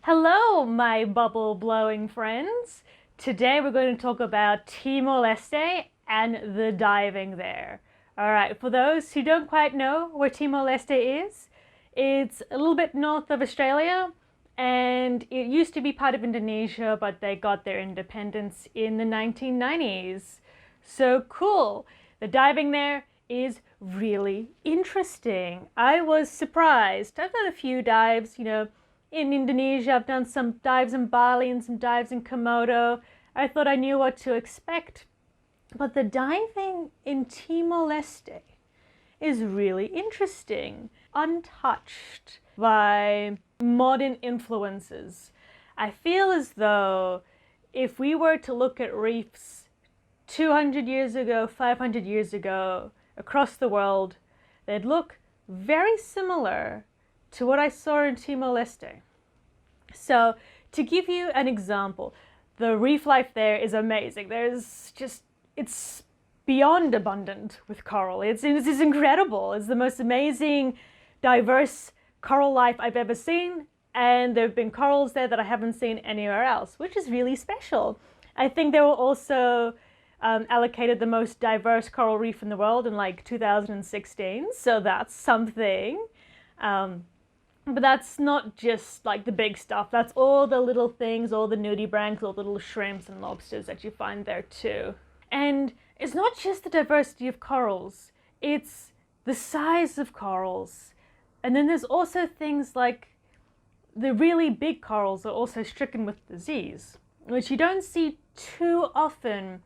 Hello, my bubble-blowing friends. Today we're going to talk about Timor-Leste and the diving there. All right, for those who don't quite know where Timor-Leste is, it's a little bit north of Australia, and it used to be part of Indonesia, but they got their independence in the 1990s. So cool. The diving there is really interesting. I was surprised. I've done a few dives, in Indonesia. I've done some dives in Bali and some dives in Komodo. I thought I knew what to expect. But the diving in Timor-Leste is really interesting, untouched by modern influences. I feel as though if we were to look at reefs 200 years ago, 500 years ago, across the world, they'd look very similar to what I saw in Timor-Leste. So to give you an example, the reef life there is amazing. It's beyond abundant with coral. It's incredible. It's the most amazing, diverse coral life I've ever seen. And there have been corals there that I haven't seen anywhere else, which is really special. I think they were also allocated the most diverse coral reef in the world in like 2016. So that's something. But that's not just like the big stuff. That's all the little things, all the nudibranchs, all the little shrimps and lobsters that you find there too. And it's not just the diversity of corals, it's the size of corals. And then there's also things like the really big corals are also stricken with disease, which you don't see too often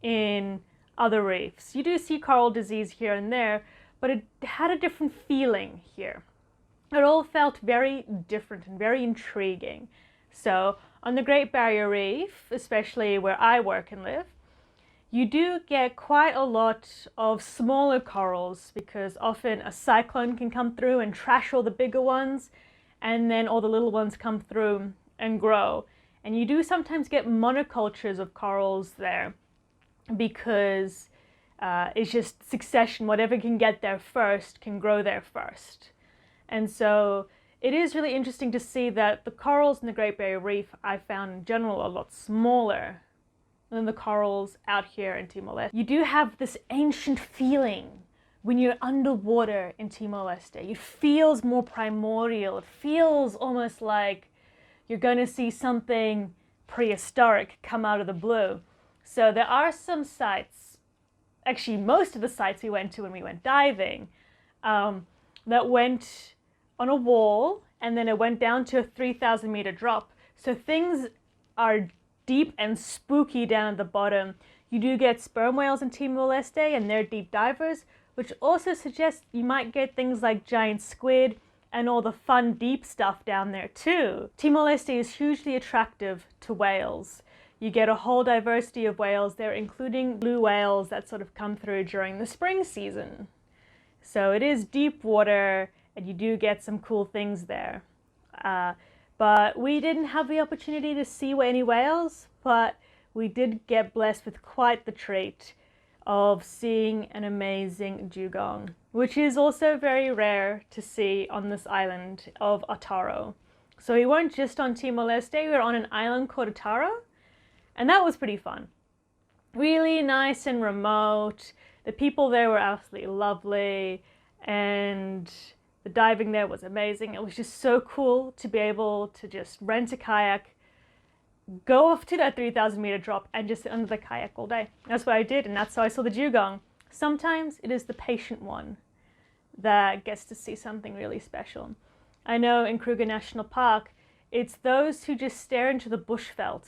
in other reefs. You do see coral disease here and there, but it had a different feeling here. It all felt very different and very intriguing. So on the Great Barrier Reef, especially where I work and live, you do get quite a lot of smaller corals because often a cyclone can come through and trash all the bigger ones, and then all the little ones come through and grow. And you do sometimes get monocultures of corals there because it's just succession. Whatever can get there first can grow there first. And so it is really interesting to see that the corals in the Great Barrier Reef I found in general a lot smaller than the corals out here in Timor-Leste. You do have this ancient feeling when you're underwater in Timor-Leste. It feels more primordial. It feels almost like you're going to see something prehistoric come out of the blue. So there are some sites, actually most of the sites we went to when we went diving, that went on a wall, and then it went down to a 3,000 meter drop. So things are deep and spooky down at the bottom. You do get sperm whales in Timor-Leste, and they're deep divers, which also suggests you might get things like giant squid and all the fun deep stuff down there too. Timor-Leste is hugely attractive to whales. You get a whole diversity of whales there, including blue whales that sort of come through during the spring season. So it is deep water, and you do get some cool things there. But we didn't have the opportunity to see any whales, but we did get blessed with quite the treat of seeing an amazing dugong, which is also very rare to see on this island of Otaro. So we weren't just on Timor-Leste, we were on an island called Otaro, and that was pretty fun. Really nice and remote. The people there were absolutely lovely, and the diving there was amazing. It was just so cool to be able to just rent a kayak, go off to that 3,000 meter drop, and just sit under the kayak all day. That's what I did, and that's how I saw the dugong. Sometimes it is the patient one that gets to see something really special. I know in Kruger National Park, it's those who just stare into the bushveld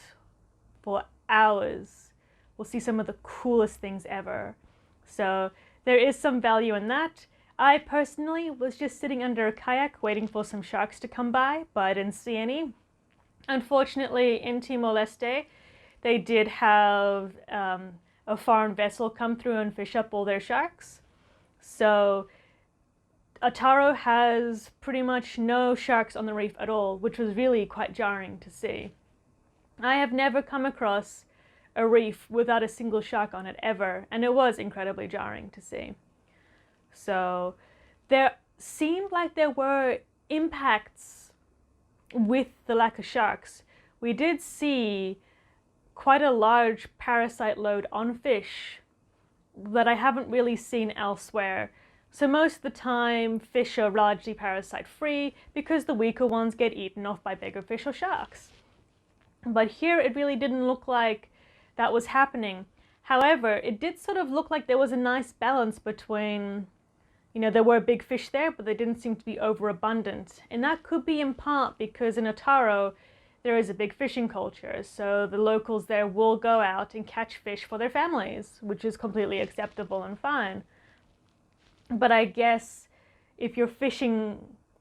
for hours will see some of the coolest things ever. So there is some value in that. I personally was just sitting under a kayak waiting for some sharks to come by, but I didn't see any. Unfortunately, in Timor-Leste, they did have a foreign vessel come through and fish up all their sharks. So Otaro has pretty much no sharks on the reef at all, which was really quite jarring to see. I have never come across a reef without a single shark on it ever, and it was incredibly jarring to see. So there seemed like there were impacts with the lack of sharks, we did see quite a large parasite load on fish that I haven't really seen elsewhere. So most of the time, fish are largely parasite-free because the weaker ones get eaten off by bigger fish or sharks. But here it really didn't look like that was happening. However, it did sort of look like there was a nice balance between, there were big fish there, but they didn't seem to be overabundant. And that could be in part because in Otago, there is a big fishing culture. So the locals there will go out and catch fish for their families, which is completely acceptable and fine. But I guess if you're fishing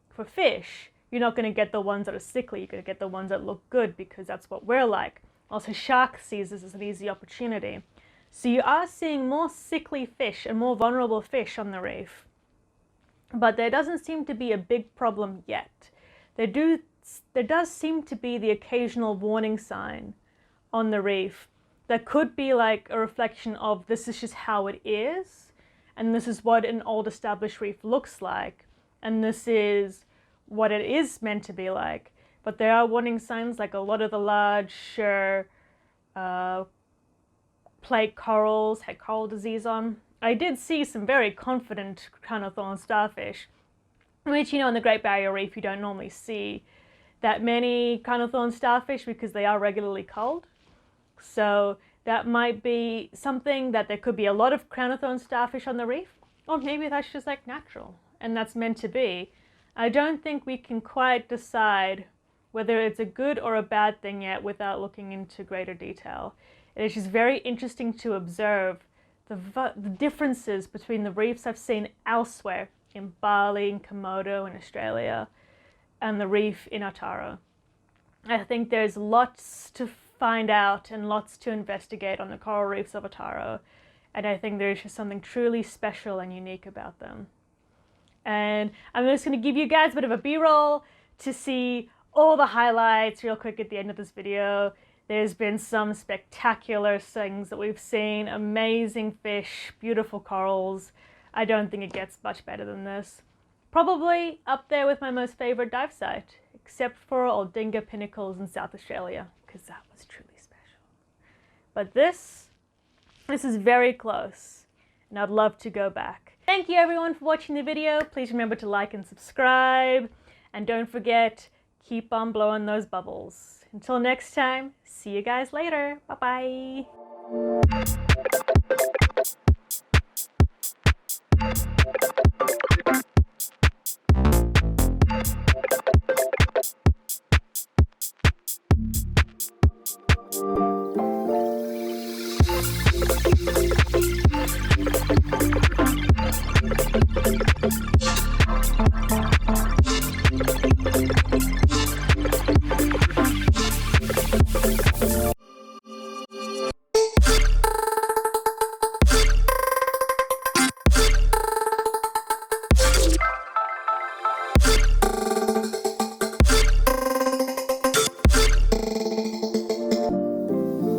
for fish, you're not going to get the ones that are sickly. You're going to get the ones that look good because that's what we're like. Also, shark sees this as an easy opportunity. So you are seeing more sickly fish and more vulnerable fish on the reef. But there doesn't seem to be a big problem yet. There does seem to be the occasional warning sign on the reef that could be like a reflection of this is just how it is, and this is what an old established reef looks like, and this is what it is meant to be like. But there are warning signs, like a lot of the larger plate corals had coral disease on. I did see some very confident crown of thorns starfish, which, in the Great Barrier Reef, you don't normally see that many crown of thorns starfish because they are regularly culled. So that might be something, that there could be a lot of crown of thorns starfish on the reef, or maybe that's just like natural and that's meant to be. I don't think we can quite decide whether it's a good or a bad thing yet without looking into greater detail. It is just very interesting to observe the differences between the reefs I've seen elsewhere in Bali, in Komodo, in Australia, and the reef in Otago. I think there's lots to find out and lots to investigate on the coral reefs of Otago, and I think there's just something truly special and unique about them. And I'm just going to give you guys a bit of a B-roll to see all the highlights real quick at the end of this video. There's been some spectacular things that we've seen, amazing fish, beautiful corals. I don't think it gets much better than this. Probably up there with my most favorite dive site, except for Aldinga Pinnacles in South Australia, because that was truly special. But this is very close, and I'd love to go back. Thank you everyone for watching the video. Please remember to like and subscribe, and don't forget, keep on blowing those bubbles. Until next time, see you guys later. Bye-bye.